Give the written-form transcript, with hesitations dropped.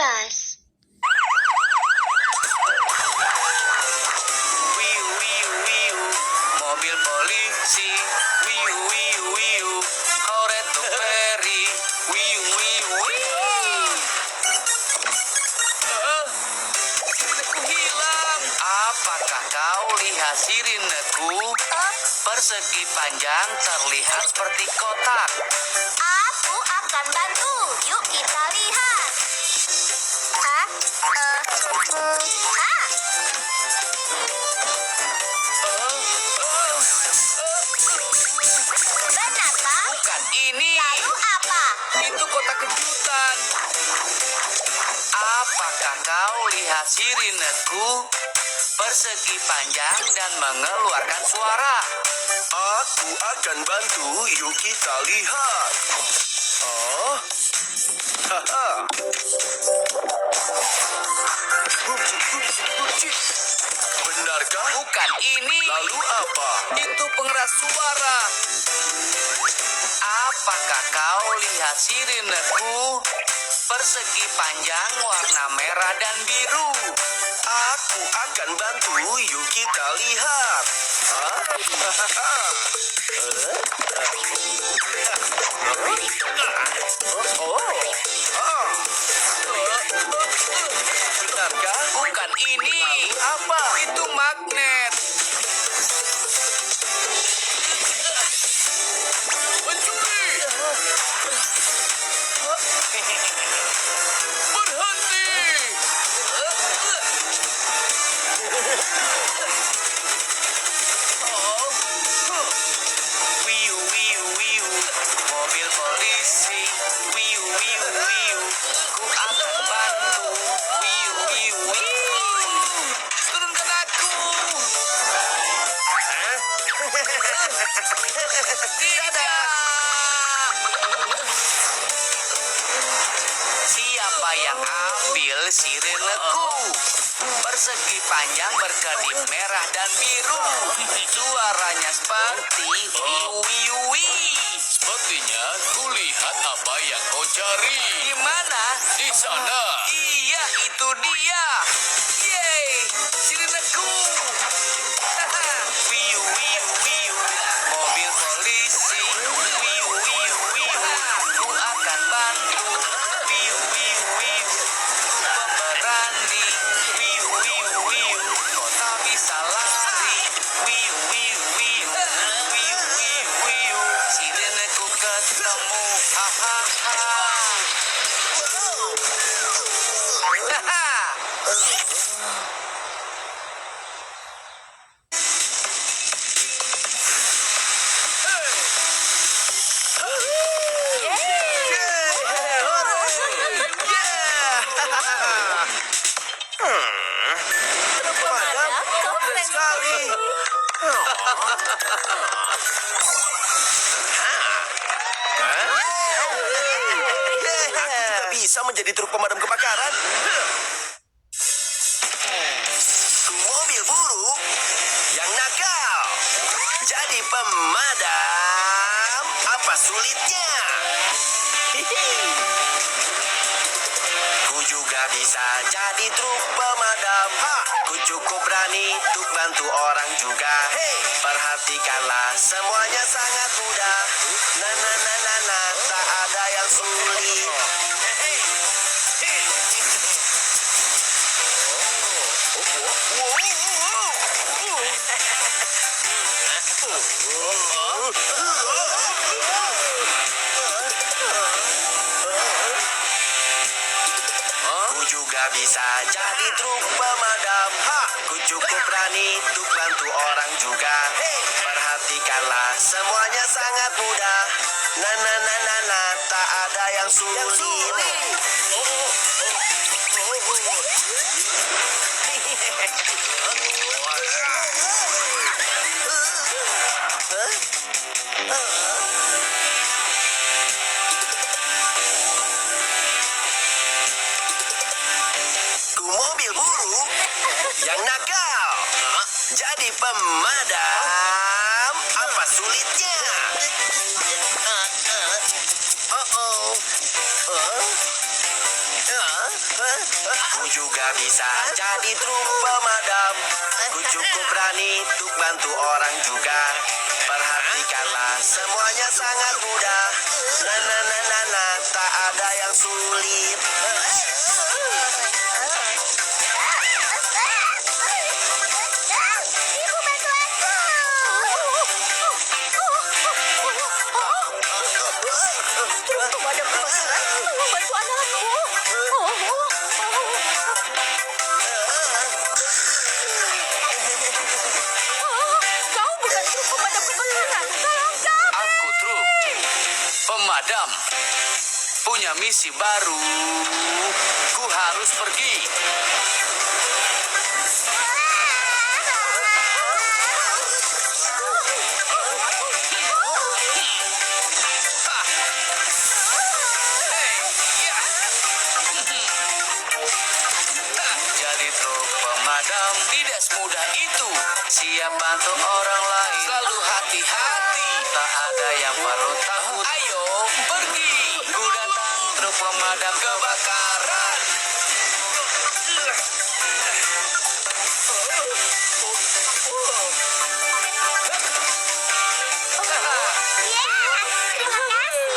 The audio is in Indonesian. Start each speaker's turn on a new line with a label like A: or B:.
A: gas.
B: Wiu wiu wiu, mobil polisi. Wiu wiu wiu, Horeto Ferry. Wiu wiu wiu. Sirineku hilang. Apakah kau lihat sirineku? Persegi panjang terlihat seperti kotak.
C: Aku akan bantu. Yuk kita lihat. Benarkah?
B: Bukan ini.
C: Lalu apa?
B: Itu kotak kejutan. Apakah kau lihat sirineku? Persegi panjang dan mengeluarkan suara.
D: Aku akan bantu, yuk kita lihat. Oh, haha. Benarkah?
B: Bukan ini.
D: Lalu apa?
B: Itu pengeras suara. Apakah kau lihat sirineku? Persegi panjang warna merah dan biru.
D: Aku akan bantu, yuk kita lihat. Hah?
B: Benarkah? Bukan ini. Apa? Itu magnet. Pencuri! Wiu wiu wiu, mobil polisi. Wiu wiu wiu, ku akan bantu. Wiu wiu wiu, turunkan aku. Tidak. Siapa yang ambil sirineku? Persegi panjang berkedip merah dan biru. Suaranya seperti wiu wiu wiu.
E: Sepertinya kulihat apa yang kau cari.
B: Di mana?
E: Di sana.
B: Iya, itu dia. Yeay, sirineku. Haha. Wiu wiu wiu, mobil polisi. Wiu wiu wiu, aku akan bantu. Wiu wiu wiu, pemberani. Wiu wiu wiu, kau tak bisa lari. Wiu wiu wiu, wiu wiu wiu, sirineku ketemu. Hahaha. Haha.
C: Pemadam, kau keren sekali.
D: Aku juga bisa menjadi truk pemadam kebakaran. Mobil buruk yang nakal. Jadi pemadam, apa sulitnya? Ku juga bisa jadi truk pemadam. Ku cukup berani untuk bantu orang juga. Hey, perhatikanlah semuanya sangat mudah. Na na na na na, tak ada yang sulit. Ku juga bisa jadi truk pemadam. Ku cukup berani untuk bantu orang juga. Hey, perhatikanlah semuanya sangat mudah. Na na na na na, tak ada yang sulit. Ku mobil buruk yang nakal. Jadi pemadam, apa sulitnya? Oh oh. Ku juga bisa jadi truk pemadam. Ku cukup berani untuk bantu orang juga. Perhatikanlah semuanya sangat mudah. Tak ada yang sulit.
C: Ibu bantu aku.
A: Truk pemadam kebakaran membantu anakku. Kau bukan truk pemadam kebakaran. Tolong kami.
B: Aku truk pemadam. Punya misi baru. Ku harus pergi. Hah. Hey, ya. Jadi truk pemadam tidak semudah itu. Siap bantu orang lain. Selalu hati-hati. Tak ada yang perlu takut. Ayo pergi. Ku datang truk pemadam kebakaran.
C: Ya, terima kasih.